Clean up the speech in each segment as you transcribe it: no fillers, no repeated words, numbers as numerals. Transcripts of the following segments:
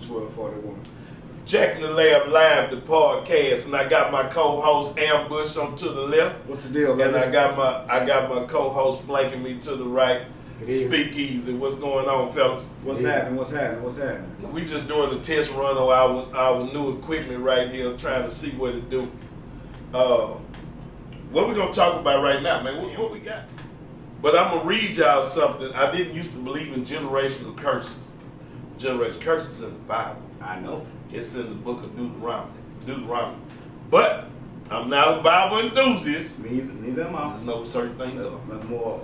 1241. Jack in the Lab Live, the podcast, and I got my co-host Ambush on to the left. What's the deal, And baby? I got my co-host flanking me to the right. Good Speakeasy. What's going on, fellas? What's happening? What's happening? What's happening? We just doing a test run on our new equipment right here, trying to see what it do. What we gonna talk about right now, man? What we got? But I'm gonna read y'all something. I didn't used to believe in generational curses. Generational curses in the Bible. I know. It's in the book of Deuteronomy. But I'm not a Bible enthusiast. Neither am I. There's no certain things are. That's more.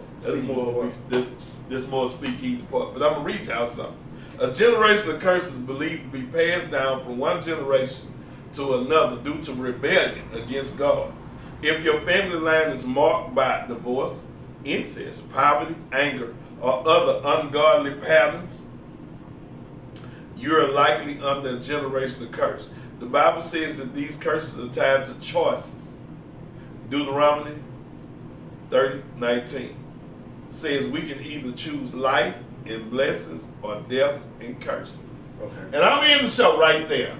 This more speakeasy part. But I'm gonna read y'all something. A generation of curses believed to be passed down from one generation to another due to rebellion against God. If your family line is marked by divorce, incest, poverty, anger, or other ungodly patterns, you're likely under a generational curse. The Bible says that these curses are tied to choices. Deuteronomy 30:19 says we can either choose life and blessings or death and cursing. Okay. And I'm in the show right there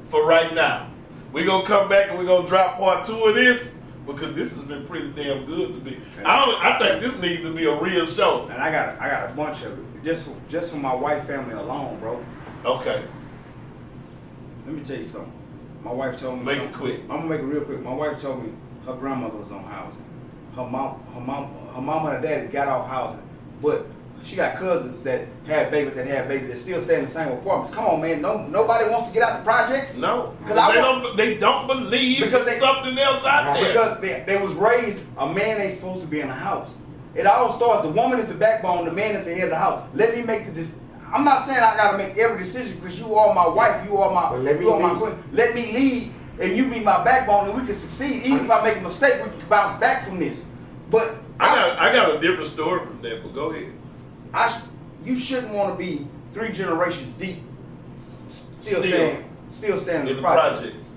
for right now. We're going to come back and we're going to drop part 2 of this because this has been pretty damn good to be. I think this needs to be a real show. And I got a bunch of it. Just for my wife family alone, bro. Okay. Let me tell you something. My wife told me. Make it something. quick. I'm gonna make it real quick. My wife told me her grandmother was on housing. Her mom and her daddy got off housing, but she got cousins that had babies that still stay in the same apartments. Come on, man. Nobody wants to get out the projects. No, because they don't believe because there's something else out there. Because they was raised, a man ain't supposed to be in the house. It all starts, the woman is the backbone, the man is the head of the house. Let me make the decision. I'm not saying I gotta make every decision because you are my wife, you are my queen. Let me lead and you be my backbone and we can succeed. Even if I make a mistake, we can bounce back from this. But I got a different story from that, but go ahead. You shouldn't want to be 3 generations deep, still staying in the projects.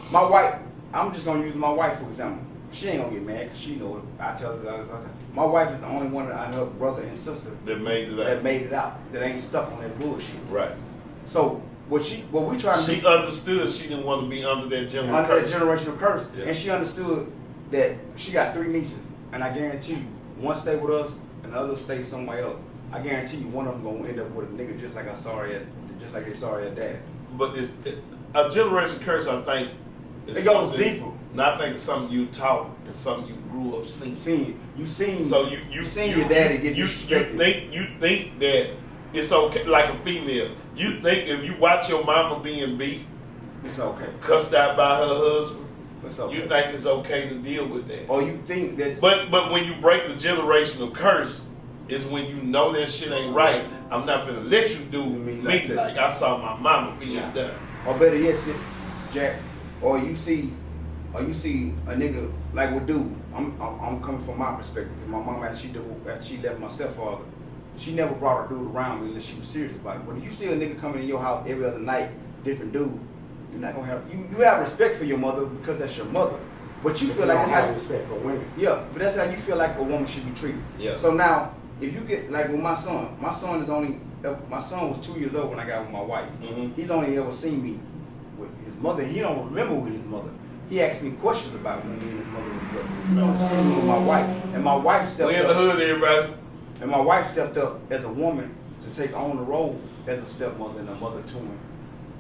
My wife, I'm just gonna use my wife for example. She ain't gonna get mad because she know it. I tell her, my wife is the only one out of her brother and sister that made it out. That ain't stuck on that bullshit. Right. So what we trying to do, she understood she didn't want to be under that generational curse. Yeah. And she understood that she got 3 nieces, and I guarantee you, one stay with us and the other stay somewhere else. I guarantee you, one of them gonna end up with a nigga just like they saw her dad. But it's a generation curse. I think it goes deeper. And I think it's something you taught and something you grew up seeing. You seen. So you seen your daddy get disrespected. You think that it's okay, like a female. You think if you watch your mama being beat, it's okay. Cussed out by her husband, it's okay. You think it's okay to deal with that. Or you think that. But when you break the generational curse, is when you know that shit ain't right. I'm not gonna let you do me like I saw my mama being done. Or better yet, Jack. Or you see a nigga like with dude. I'm coming from my perspective. My mom after she left my stepfather, she never brought her dude around me unless she was serious about it. But if you see a nigga coming in your house every other night, different dude, you're not gonna have you have respect for your mother because that's your mother. But you feel like that's how you respect for women. Yeah, but that's how you feel like a woman should be treated. Yeah. So now, if you get like with my son was 2 years old when I got with my wife. Mm-hmm. He's only ever seen me with his mother. He don't remember with his mother. He asked me questions about when me and his mother was together. He don't see me with my wife. And my wife stepped up. We in the hood, everybody. And my wife stepped up as a woman to take on the role as a stepmother and a mother to him.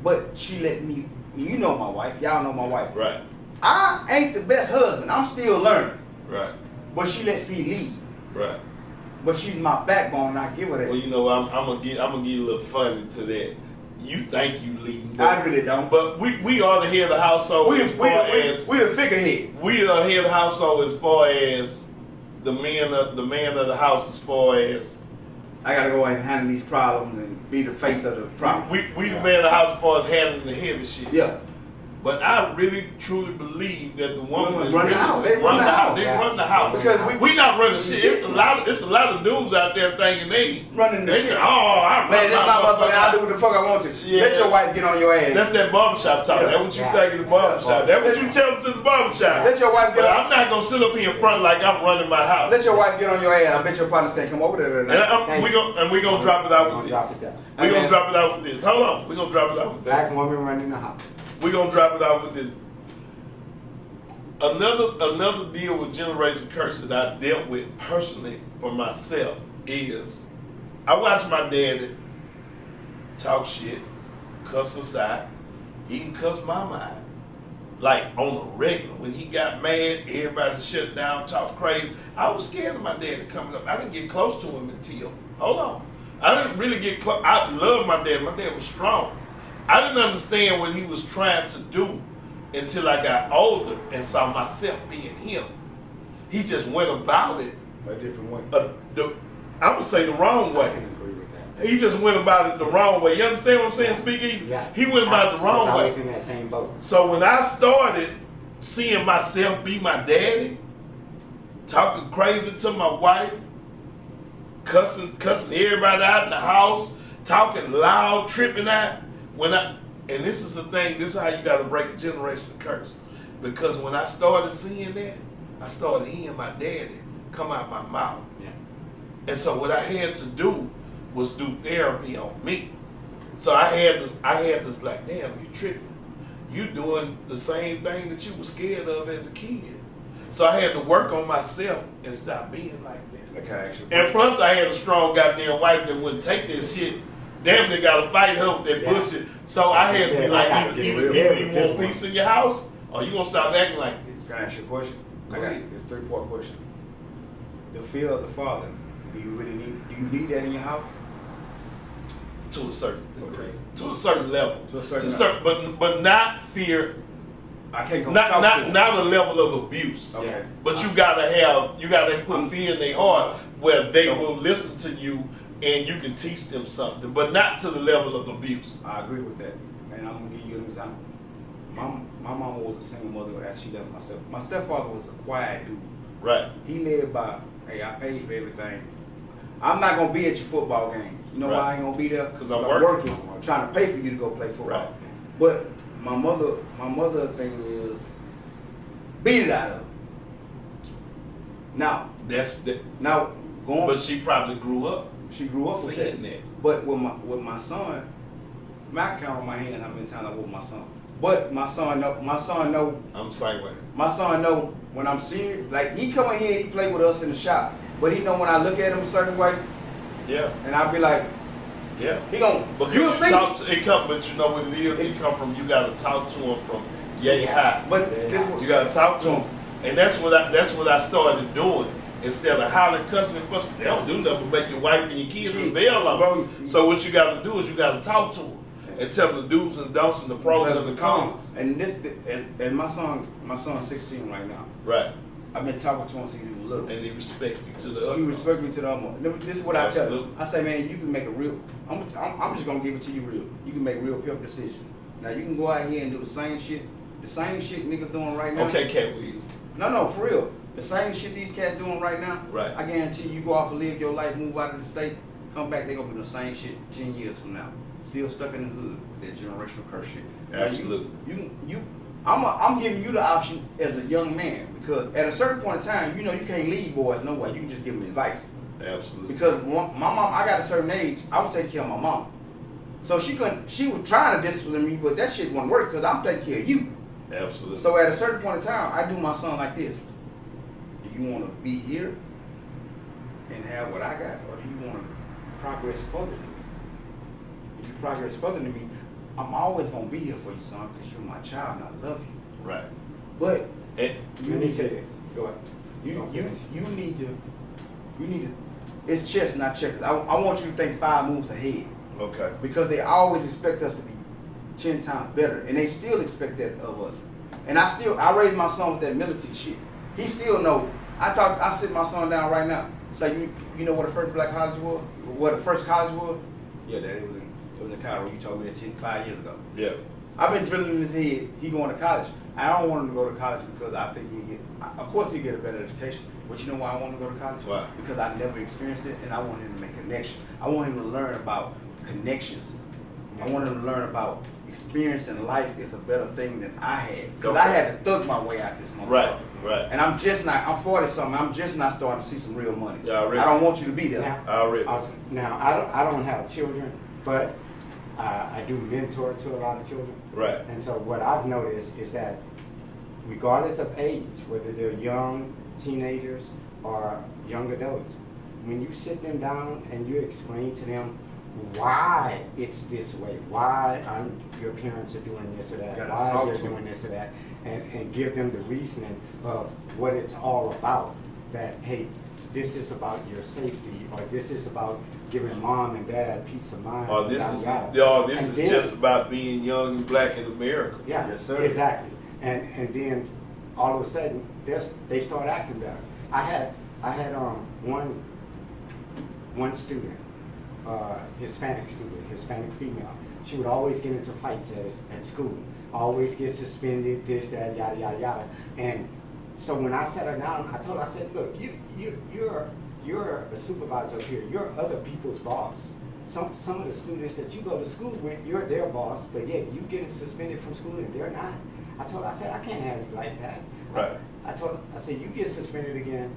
But she let me, you know my wife, y'all know my wife. Right. I ain't the best husband. I'm still learning. Right. But she lets me lead. Right. But she's my backbone, and I give her that. Well, you know, I'm gonna give you a little funny to that. You think you leading? I really don't. But we are the head of the household. We're the figurehead. We are the head of the household as far as the man of the house. As far as I gotta go and handle these problems and be the face of the problem. We the man of the house as far as handling the heavy shit. Yeah. But I really truly believe that the woman is run the really house. They run the house. They run the house. Because we not running shit. It's a lot of dudes out there thinking they running the shit. I run man, this my motherfucker. I do what the fuck I want to. Yeah. Let your wife get on your ass. That's that barbershop talk. That's what you think in the barbershop. That's what you tell us in the barbershop. Let your wife get on. I'm not gonna sit up here in front like I'm running my house. Let your wife get on your ass. I bet your partners can't come over there tonight. We gonna drop it out with this. We gonna drop it out with this. Hold on. We gonna drop it out with this. Black woman running the house. We gonna drop it out with this. Another deal with generation curse that I dealt with personally for myself is I watched my daddy talk shit, cuss us out, even cuss mama out. Like on a regular. When he got mad, everybody shut down, talk crazy. I was scared of my daddy coming up. I didn't get close to him until, hold on. I didn't really get close. I loved my dad. My dad was strong. I didn't understand what he was trying to do until I got older and saw myself being him. He just went about it a different way. I would say the wrong way. He just went about it the wrong way. You understand what I'm saying, Speak Easy? Yeah. He went about it the wrong way. I was in that same boat. So when I started seeing myself be my daddy, talking crazy to my wife, cussing everybody out in the house, talking loud, tripping out, and this is the thing, this is how you gotta break a generational curse. Because when I started seeing that, I started hearing my daddy come out my mouth. Yeah. And so what I had to do was do therapy on me. So I had this like, damn, you tripping. You doing the same thing that you were scared of as a kid. So I had to work on myself and stop being like that. Okay, actually. And plus I had a strong goddamn wife that wouldn't take this shit. Damn, they gotta fight her with that bullshit. So I had to be like, either you want peace in your house or you gonna stop acting like this. Can I ask you a question? Go I got ahead. this 3-part question. The fear of the father, do you need that in your house? To a certain degree. Okay. To a certain level. To a certain level. But not fear. I can't go Not a level of abuse. Okay. But you gotta put fear in their heart where they will listen to you and you can teach them something, but not to the level of abuse. I agree with that. And I'm gonna give you an example. My mom was a single mother as she left my stepfather. My stepfather was a quiet dude. Right. He lived by, hey, I paid for everything. I'm not gonna be at your football games. You know why I ain't gonna be there? 'Cause I'm working. I'm trying to pay for you to go play football. Right. But my mother thing is beat it out of her. Now, going. But she probably grew up. She grew up with seeing that. that. But with my son, I can count on my hand how many times I whooped my son. But my son know. I'm the same way. My son know when I'm serious. Like he come in here, he play with us in the shop. But he know when I look at him a certain way, Yeah. and I'll be like, Yeah. he gon' Because you'll you see. but you know what it is? It come from you gotta talk to him from yay high. But this You gotta talk to him. And that's what I started doing. Instead of hollering, cussing, and fussing, they don't do nothing but make your wife and your kids rebel on you. So what you gotta do is you gotta talk to them and tell them the do's and don'ts and the pros and the cons. And my son's 16 right now. Right. I've been talking to him since he was little. And they respect you to the other. He respects me to the other. This is what I tell him. Absolutely. I say, man, you can make a real. I'm just gonna give it to you real. You can make real pimp decisions. Now you can go out here and do the same shit niggas doing right now. Okay, Cat Williams. No, for real. The same shit these cats doing right now. Right. I guarantee you go off and live your life, move out of the state, come back, they gonna do the same shit 10 years from now. Still stuck in the hood with that generational curse shit. Absolutely. I'm giving you the option as a young man because at a certain point in time, you know you can't lead boys nowhere. You can just give them advice. Absolutely. Because my mom, I got a certain age, I was taking care of my mom. So she was trying to discipline me, but that shit wouldn't work because I'm taking care of you. Absolutely. So at a certain point in time, I do my son like this. Do you want to be here and have what I got, or do you want to progress further than me? If you progress further than me, I'm always going to be here for you, son, because you're my child and I love you. Right. But Let me say this. Go ahead. You need to, it's chess, not checkers. I want you to think 5 moves ahead. Okay. Because they always expect us to be 10 times better, and they still expect that of us. And I raised my son with that militant shit. He still know. I sit my son down right now. Say, you know what the first black college was? What the first college was? Yeah, Dad, it was in Cairo. You told me that 5 years ago. Yeah. I've been drilling in his head. He going to college. I don't want him to go to college because I think of course he'll get a better education. But you know why I want him to go to college? Why? Because I never experienced it, and I want him to make connections. I want him to learn about connections. I want him to learn about experience in life is a better thing than I had. Because I had to thug my way out this motherfucker. Right, right. And I'm 40 something. I'm just not starting to see some real money. Yeah, already. I don't want you to be there. Now, I don't have children, but I do mentor to a lot of children. Right. And so what I've noticed is that regardless of age, whether they're young teenagers or young adults, when you sit them down and you explain to them why it's this way, why your parents are doing this or that, why they're doing this or that, and give them the reasoning of what it's all about, that, hey, this is about your safety, or this is about giving mom and dad peace of mind. Or this is just about being young and black in America. Yeah, yes, sir. Exactly. And then all of a sudden they start acting better. I had one student, Hispanic student, Hispanic female. She would always get into fights at school. Always get suspended, this, that, yada, yada, yada. And so when I sat her down, I told her, I said, look, you're a supervisor up here. You're other people's boss. Some of the students that you go to school with, you're their boss, but yet you getting suspended from school and they're not. I said, I can't have you like that. Right. I said, you get suspended again,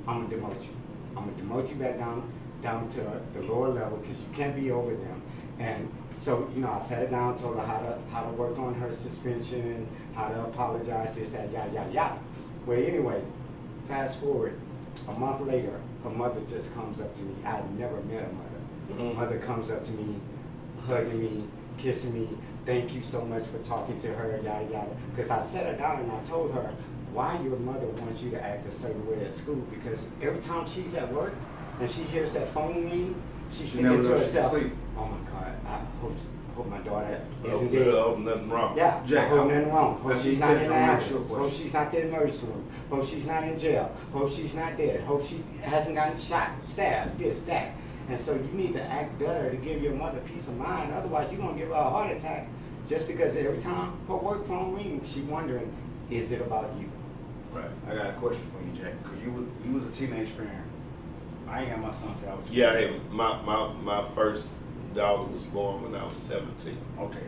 I'm gonna demote you. I'm gonna demote you back down to the lower level because you can't be over them. And so, I sat her down, told her how to work on her suspension, how to apologize, this, that, yada, yada, yada. Well, anyway, fast forward, a month later, her mother just comes up to me. I had never met her mother. Mm-hmm. Mother comes up to me, hugging me, kissing me. Thank you so much for talking to her, yada, yada. Because I sat her down and I told her why your mother wants you to act a certain way at school. Because every time she's at work and she hears that phone ring, she's thinking to herself, oh my God, I hope my daughter isn't dead. I hope nothing wrong. Yeah, Jack, hope nothing wrong. Hope she's not in the ambulance. Sure Hope she's not in the emergency room. Hope she's not in jail. Hope she's not dead. Hope she hasn't gotten shot, stabbed, this, that. And so you need to act better to give your mother peace of mind. Otherwise, you're going to give her a heart attack just because every time her work phone rings, she's wondering, is it about you? Right. I got a question for you, Jack. Because you was a teenage parent. I ain't had my son till I was Yeah, hey, my first daughter was born when I was 17. Okay.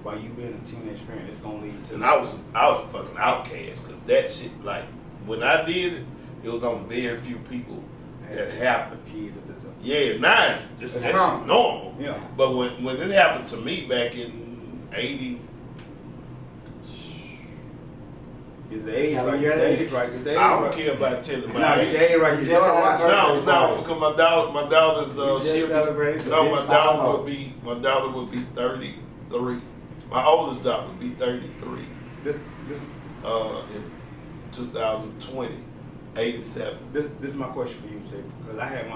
While you being a teenage parent, it's gonna lead to. And I was a fucking outcast because that shit, like, when I did it, it was on very few people that happened. Kids at the time. Yeah, now it's just It's that's normal. normal. Yeah. But when it happened to me back in 80, Is the age Tell right? her your Is the age. age right? Is the age I don't right? care about telling No, my get age. your age right. You Your just daughter had a watching. birthday No, party. because my daughter's You just she'll celebrated be, the no, big my daughter 5-0. would be 33. My oldest daughter would be 33 This in 2020, 87. this is my question for you, say, because I had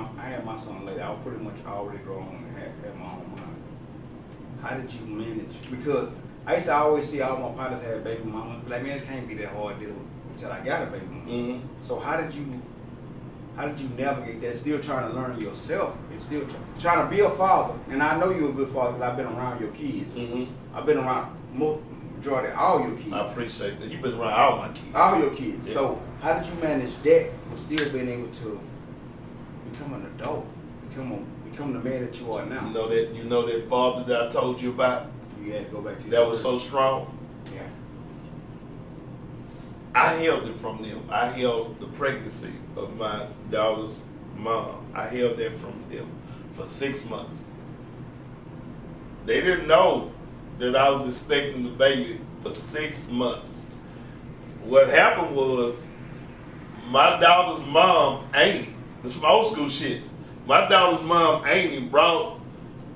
my son late. I was pretty much already grown and had my own mind. How did you manage? Because I used to always see all my partners had baby mamas. Like, man, it can't be that hard deal until I got a baby mama. Mm-hmm. So how did you navigate that? Still trying to learn yourself and still trying to be a father. And I know you're a good father because I've been around your kids. Mm-hmm. I've been around majority all your kids. I appreciate that. You've been around all my kids. All your kids. Yeah. So how did you manage that but still being able to become an adult, become the man that you are now? You know that father that I told you about You had to go back to that was so strong. yeah. I held it from them. I held the pregnancy of my daughter's mom. I held that from them for 6 months. They didn't know that I was expecting the baby for 6 months. What happened was my daughter's mom, Amy, this is some old school shit. My daughter's mom, Amy, brought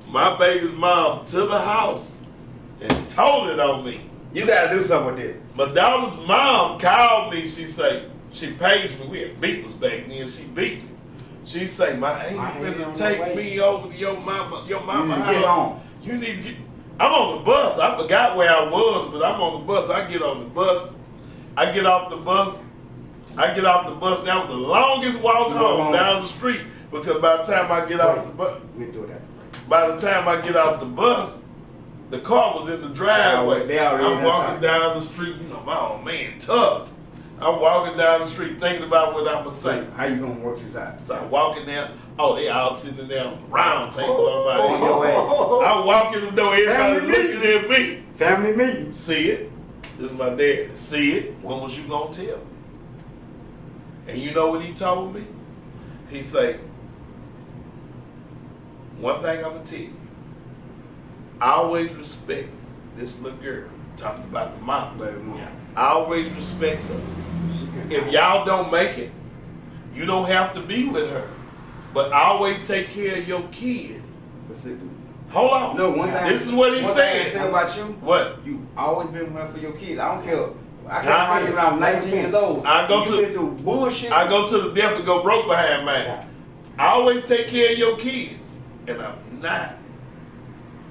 my baby's mom to the house and told it on me. You gotta do something with this. My daughter's mom called me. She say, she paged me. We had beepers back then. She beat me. She say, my ain't finna take me over to your mama You house. need to get home. You need to get. I'm on the bus. I forgot where I was, but I'm on the bus. I get on the bus. I get off the bus. That was the longest walk home down the street because by the time I get off the bus, We do that. by the time I get off the bus, The car was in the driveway. They already I'm in that walking time. down the street, you know, my old man, tough. I'm walking down the street thinking about what I'm going to say. How you gonna work this out? So I'm walking down. Oh, they all sitting there on the round table on my Oh, head. your ass. I'm walking the door, everybody Family looking at me. Family meeting. See it? This is my dad. See it? When was you gonna tell me? And you know what he told me? He say, one thing I'm gonna tell you. I always respect this little girl. Talking about the mom. Baby mama. Yeah. I always respect her. She couldn't- If y'all don't make it, you don't have to be with her. But I always take care of your kid. What's it do? Hold on. No, one thing. This is what he one thing I said. say about you. What? You always been here for your kids. I don't care. I Nah, can't find you when I'm 19 years old. I go you to- been through bullshit. I go to the death and go broke behind mine. I always take care of your kids. And I'm not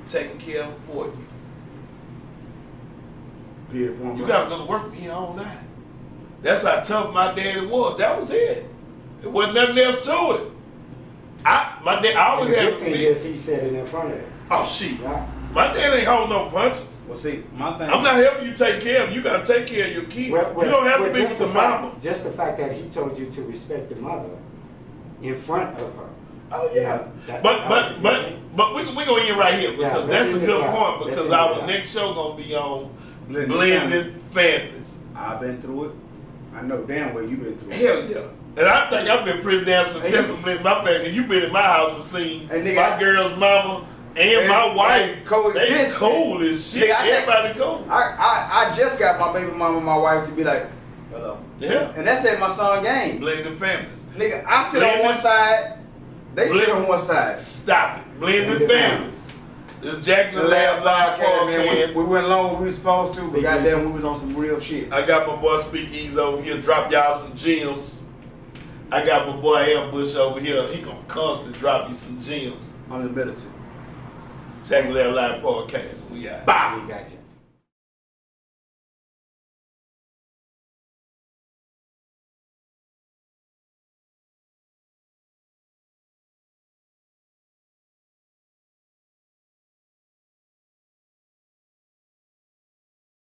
taking care of them for you. Period, point You blank. gotta go to work with me all night. That's how tough my daddy was. That was it. There wasn't nothing else to it. My dad, I always The had good a thing is he said it in front of them. Oh shit. Right? My dad ain't holding no punches. Well, see, my thing. I'm not helping you take care of. You gotta take care of your kids. You don't have to be with just the fact- mama. Just the fact that he told you to respect the mother in front of her. Oh yeah. Yeah, that but was a good thing. we gonna end right here because Yeah, that's let's a end good it out. point Let's because end it our out. next show gonna be on Blended blended families. I've been through it. I know damn well you been through it. Hell yeah. And I think I've been pretty damn successful in my family. Cause you been in my house and seen Hey, nigga, my girl's mama and my wife. They coexist. cool as shit. Nigga, I think- Everybody cool. I just got my baby mama and my wife to be like, hello. Yeah. And that's at my son game. Blended families. Nigga, I sit on Blended- one side, they sit Blended- on one side. Stop it. Blended Blended families. This is Jack the Lab Live Podcast. We went long when we was supposed to, but Speak goddamn, easy. we was on some real shit. I got my boy Speakeasy over here. Drop y'all some gems. I got my boy Ambush over here. He gonna constantly drop you some gems. I'm the militant. Jack the Lab Live Podcast. We out. Bye. We got you.